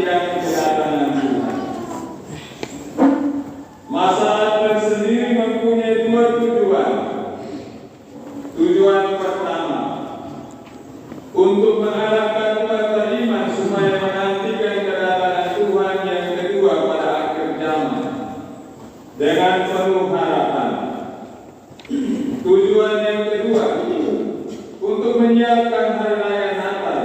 menantikan kedatangan Tuhan. Masa Advent sendiri mempunyai dua tujuan. Tujuan pertama, untuk mengarahkan umat beriman supaya menantikan kedatangan Tuhan yang kedua pada akhir zaman dengan penuh harapan. Tujuan yang kedua, untuk menyiapkan hari raya Natal,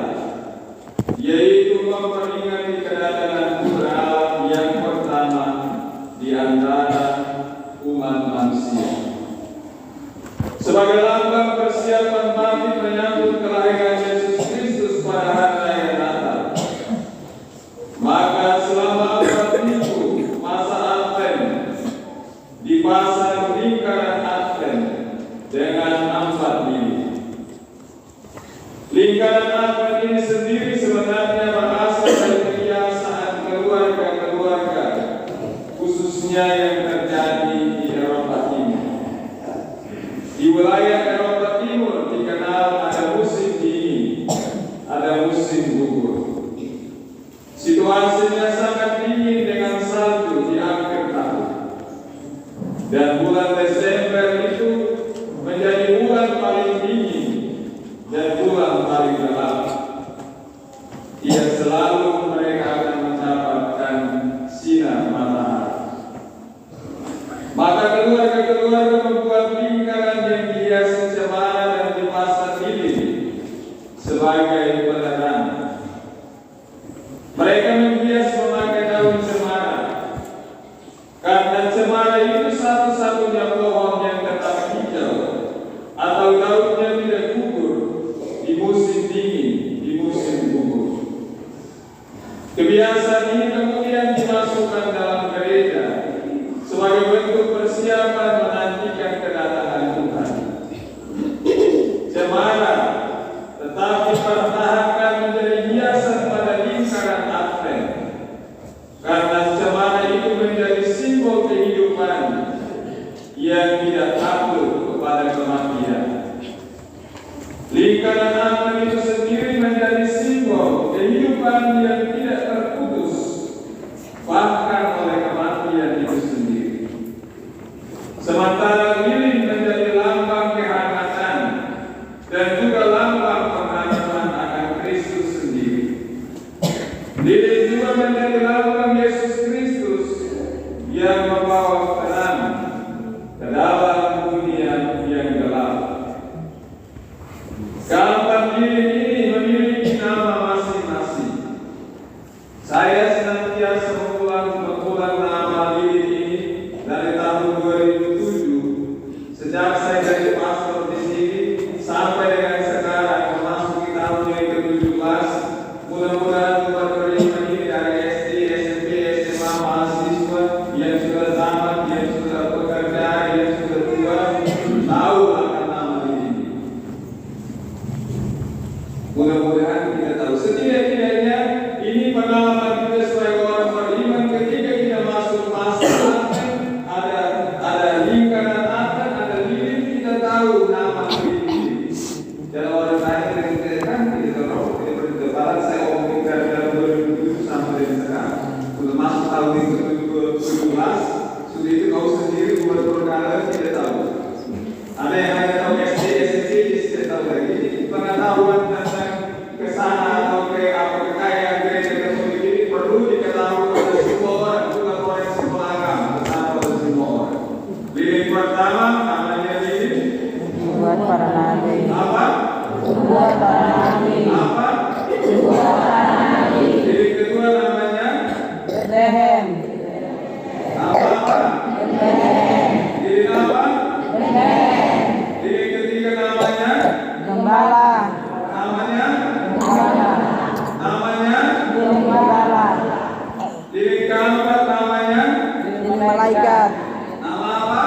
yaitu memperingati kedatangan Putra Allah yang pertama di antara umat manusia. Sebagai lambang persiapan bagi menyambut kelahiran Yesus Kristus pada hari raya Natal, maka selama 4 minggu masa Advent dipasang lingkaran Advent dengan 4 lilin. Lingkaran Advent ini sendiri sebenarnya berasal dari kebiasaan keluarga-keluarga, khususnya yang terjadi di Eropa Timur. Di wilayah Eropa Timur dikenal ada musim dingin, ada musim gugur. Situasinya sangat dingin dengan salju di akhir tahun. Dan bulan Desember itu menjadi bulan paling dingin dan bulan paling gelap. Tidak selalu mereka akan mendapatkan sinar matahari. Maka keluarga-keluarga membuat lingkaran yang dihiasi cemara dan dipasang lilin sebagai penerang. Mereka menghias memakai daun cemara, karena cemara itu satu-satunya pohon yang tetap hijau atau daunnya tidak gugur di musim dingin, di musim gugur. Kebiasaan ini kemudian dimasukkan dalam gereja sebagai bentuk persiapan menantikan kedatangan Tuhan. Cemara tetap dipertahankan menjadi hiasan pada lingkaran Advent, karena cemara itu menjadi simbol kehidupan yang tidak takut kepada kematian. Lingkaran Advent itu sendiri menjadi simbol kehidupan yang tidak terputus bahkan oleh kematian itu sendiri. Sementara lilin menjadi lambang kehangatan dan juga lambang pengharapan akan Kristus sendiri. Lilin juga menjadi lambang Yesus Kristus yang membawa terang ke dalam dunia yang gelap. Keempat lilin ini memiliki nama masing-masing. Saya senantiasa mengulang nama lilin ini dari tahun 2007 sejak saya jadi pastor di sini sampai dengan sekarang memasuki tahun yang ke-17. Mudah-mudahan umat beriman ini dari SD, SMP, SMA, mahasiswa yang sudah tamat, yang sudah bekerja, yang sudah tua tahu akan nama lilin ini. Mudah-mudahan kita tahu. Setidak-tidaknya ini pengalaman kita sebagai orang beriman ketika kita masuk masa Advent, ada lingkaran Advent, ada lilin, kita tahu nama lilin ini. Dan orang lain yang kita kan kita tahu, kita berdebat, saya omongin dari 2007 sampai dengan sekarang. Sudah masuk tahun yang ke-17, sudah itu kau sendiri buat berkala tidak tahu. Ada yang hanya tahu SD, SMP, tidak tahu lagi. Pengetahuan tentang kesana atau ke apa kekayaan gereja Katolik ini perlu diketahui oleh semua orang, bukan orang sekolah agama, tetapi oleh semua orang. Lilin pertama namanya lilin Buat para nabi. apa? Buat para nabi. Apa? Buat para nabi. Lilin kedua namanya Bethlehem. apa? Bethlehem. Lilin apa? Bethlehem. Lilin ketiga namanya Gembala. namanya Gembala. namanya Gembala. lilin keempat namanya Lilin malaikat. nama apa?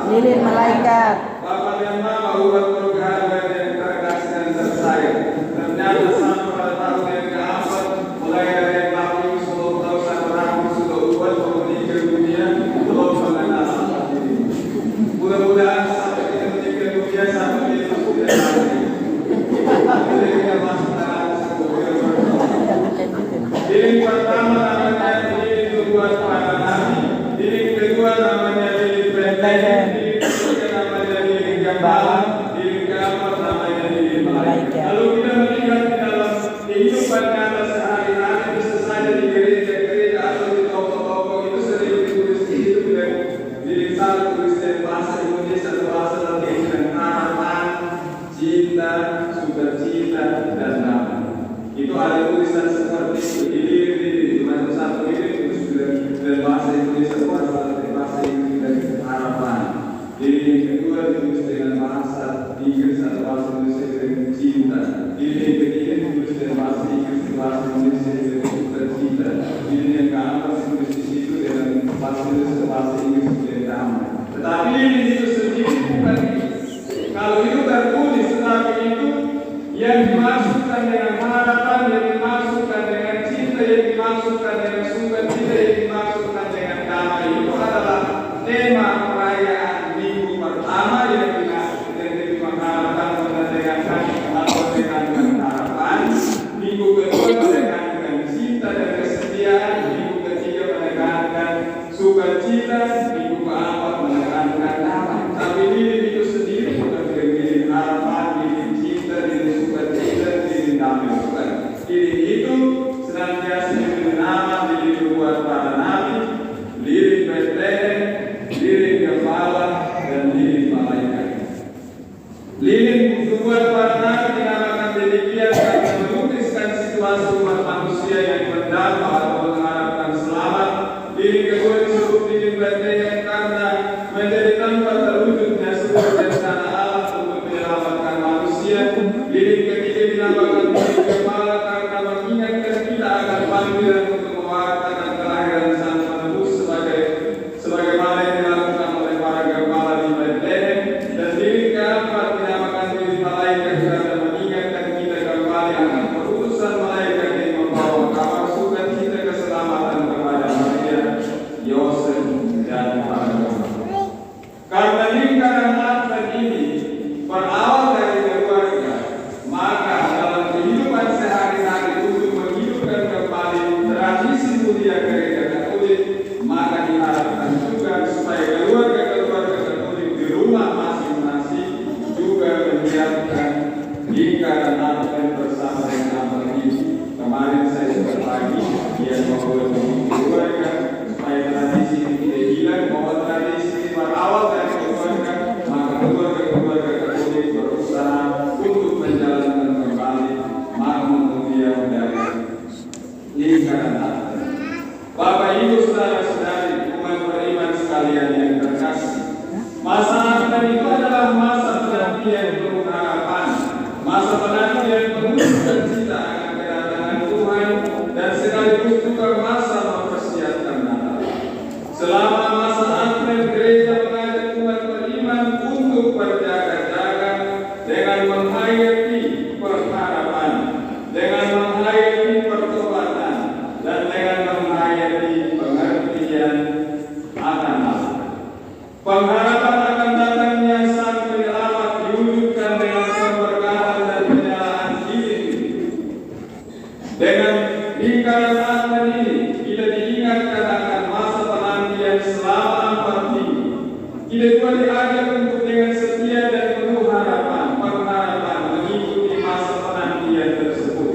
Lilin malaikat. Bapak dan Mama umat berharga yang terkasih dan tersayang. Ternyata sampai pada tahun yang keempat, mulai dari yang lalu sebelum tahun satu ratus sudah ubat meninggal dunia belum mengenal Allah ini. Mudah-mudahan sampai kita meninggal dunia sampai itu tidak lagi. Jadi kita masuk dalam sebuah lilin pertama harapan. Lilin yang kedua ditulis dengan bahasa Inggris atau bahasa Indonesia dengan cinta. Lilin yang ketiga ditulis dengan bahasa Inggris atau bahasa Indonesia dengan sukacita. Lilin yang keempat ditulis di situ dengan bahasa Indonesia atau bahasa Inggris dengan damai. Tetapi lilin itu sendiri bukan itu. Kalau itu tertulis, tetapi itu yang dimasukkan dengan harapan, yang dimasukkan dengan cinta, yang dimasukkan dengan sukacita, yang dimasukkan dengan damai, itu adalah tema perayaan minggu pertama yang diberi pengharapan menandakan atau dengan harapan. Minggu kedua menekankan cinta dan kesetiaan. Minggu ketiga menekankan sukacita. Minggu keempat menekankan damai. Tapi lilin itu sendiri bukan lilin harapan, lilin cinta, lilin sukacita, lilin damai, bukan. Lilin itu senantiasa diberi nama lilin buat para nabi, lilin Betlehem, lilin gembala, dan lilin malaikat. Lilin buat para nabi dinamakan demikian karena melukiskan situasi umat manusia yang berdampak atau mengharapkan selamat. Lilin kedua disebut lilin Betlehem karena menjadi tempat terwujudnya sebuah rencana Allah untuk menyelamatkan manusia. Lilin ketiga dinamakan lilin gembala karena mengingatkan kita akan panggilan untuk mewartakan kelahiran Sang Penebus sebagaimana yang dilakukan oleh para gembala di Betlehem. Dan lilin keempat dinamakan lilin malaikat karena mengingatkan kita kembali akan perutusan malaikat yang membawa kabar sukacita keselamatan kepada Maria, Yosef, dan para gembala. Karena lingkaran Advent ini berawal dari keluarga, maka dalam kehidupan sehari-hari untuk menghidupkan kembali tradisi mulia gereja Katolik, maka diharapkan juga supaya keluarga-keluarga Katolik di rumah masing-masing juga menyiapkan lingkaran Advent bersama dengan Advent ini. Kemarin saya sudah pagi dia membuat keluarga supaya tradisi ini tidak hilang, bahwa tradisi ini berawal dari keluarga, maka keluarga-keluarga Katolik berusaha untuk menjalankan kembali makna mulia dari lingkaran Advent. Bapak Ibu saudara-saudari umat beriman sekalian yang terkasih, masa Advent itu adalah masa penantian penuh harapan, masa penantian penuh sukacita akan kedatangan Tuhan, dan sekaligus juga masa mempersiapkan Natal. Selama masa Advent, gereja mengajak umat beriman untuk berjaga-jaga dengan menghayati pengharapan, dengan menghayati pertobatan, dan dengan menghayati pengertian akan Allah. Pengharapan akan datangnya Sang Penyelamat diwujudkan dengan keberkahan dan penyalaan lilin. Dengan lingkaran Advent ini, kita diingatkan akan masa penantian selama 4 minggu. Kita juga diajak untuk dengan setia dan penuh harapan, pengharapan mengikuti masa penantian tersebut.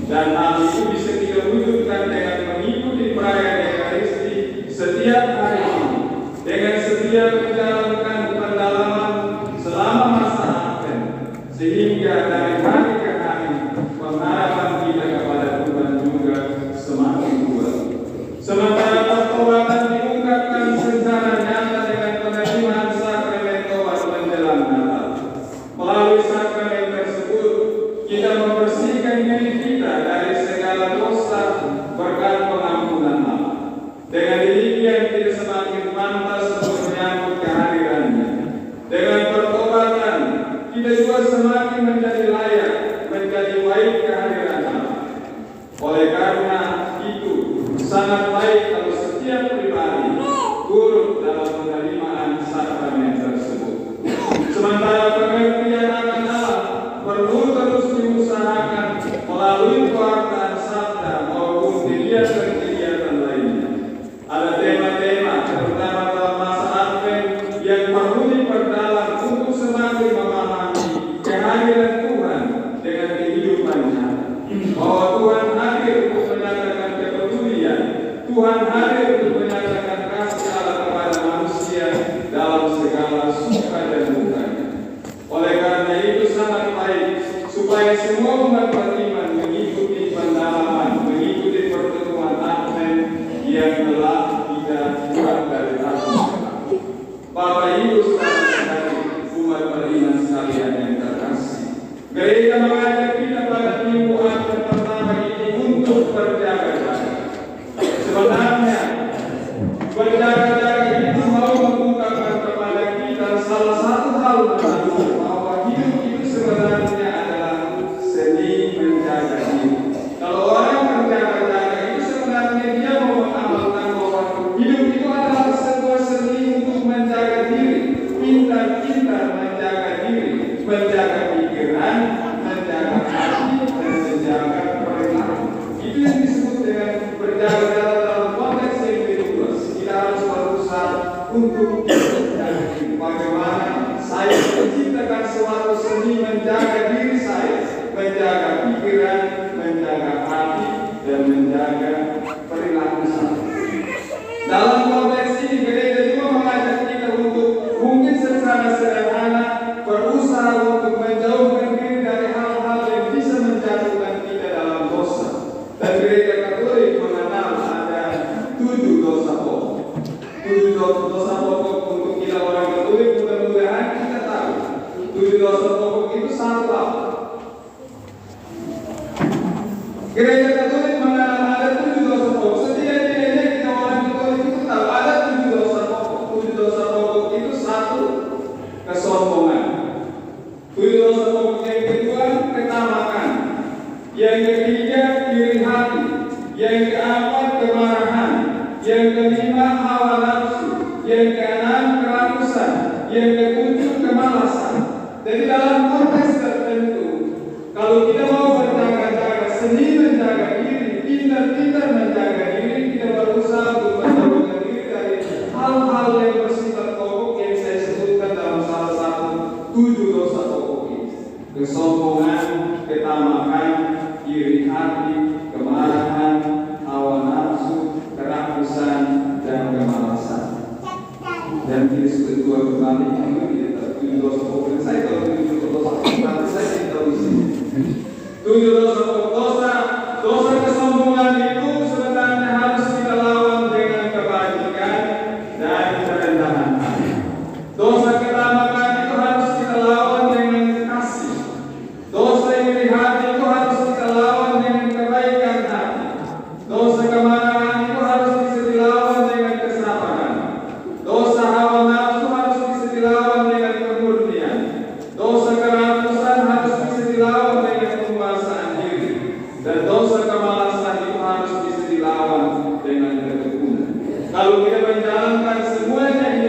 Dan hal itu bisa kita wujudkan dengan mengikuti perayaan Ekaristi setiap hari ini, dengan setia menjalankan pendalaman selama masa Advent, sehingga dari hari ke hari pengharapan kita kepada Tuhan juga semakin kuat. Sementara pertobatan diungkapkan secara nyata dengan penerimaan sakramen tobat menjelang Natal. Melalui sakramen tersebut, kita membersihkan diri kita dari segala dosa berkat pengampunan Allah. Dengan demikian kita semakin pantas untuk menyambut kehadirannya. Dengan pertobatan, kita juga semakin menjadi layak, menjadi baik kehadiran Allah. Oleh karena itu, sangat baik kalau setiap pribadi turut dalam penerimaan sakramen tersebut. Sementara pengertian akan Allah perlu terus diusahakan melalui pewartaan sabda maupun kegiatan-kegiatan lainnya. Ada tema-tema terutama dalam masa Advent yang perlu diperdalam untuk semakin memahami kehadiran Tuhan dengan kehidupan nyata. Bahwa Tuhan hadir untuk menyatakan kepedulian, Tuhan hadir untuk menyatakan kasih Allah kepada manusia dalam segala suka dan duka. Oleh karena itu sangat baik supaya semua umat beriman mengikuti pendalaman, mengikuti pertemuan Advent yang telah kita buat dari tahun ke tahun. menjaga pikiran, menjaga hati, dan menjaga perilaku. Itu yang disebut dengan berjaga dalam konteks yang kedua. Kita harus berusaha untuk bagaimana saya menciptakan suatu seni menjaga diri saya, menjaga pikiran, menjaga hati, dan menjaga perilaku saya. Dalam konteks ini gereja juga mengajak kita untuk mungkin secara sederhana berusaha untuk menjauhkan diri dari hal-hal yang bisa menjatuhkan kita dalam dosa. Dan gereja Katolik mengenal ada 7 dosa pokok. 7 dosa pokok untuk kita orang Katolik, mudah-mudahan kita tahu 7 dosa pokok itu satu apa? Gereja Katolik mengenal ada 7 dosa pokok. Setidaknya kita orang Katolik itu tahu ada 7 dosa pokok. 7 dosa pokok itu satu, kesombongan. 7 dosa pokok yang kedua, ketamakan. Yang ketiga, iri hati. Yang keempat, kemarahan. Yang kelima, hawa nafsu. Yang keenam, kerakusan. Yang ketujuh, kemalasan. Jadi dalam konteks tertentu, kalau kita mau berjaga-jaga, seni menjaga diri, pintar-pintar menjaga diri, kita berusaha untuk menjauhkan diri dari hal-hal yang bersifat pokok yang saya sebutkan dalam salah satu 7 dosa pokok ini. Kesombongan, ketamakan, iri hati, kemarahan, hawa nafsu, kerakusan, dan kemalasan. Dan kita sudah dua kembali itu tidak 7 dosa pokok. Saya kalau 7 dosa pokok, nanti saya tidak tahu isinya. 7 dosa pokok. Dosa kesombongan itu sebenarnya harus kita lawan dengan kebajikan dan kerendahan hati. Dosa ketamakan itu harus kita lawan dengan kasih. Dosa iri hati itu harus kita lawan dengan kebaikan hati. Dosa kemarahan itu harus bisa dilawan dengan kesabaran. Dosa hawa nafsu harus bisa dilawan dengan kemurnian. Dosa kerakusan harus bisa dilawan dengan penguasaan diri. Dan dosa kemalasan itu harus bisa dilawan dengan ketekunan. Kalau kita menjalankan semuanya ini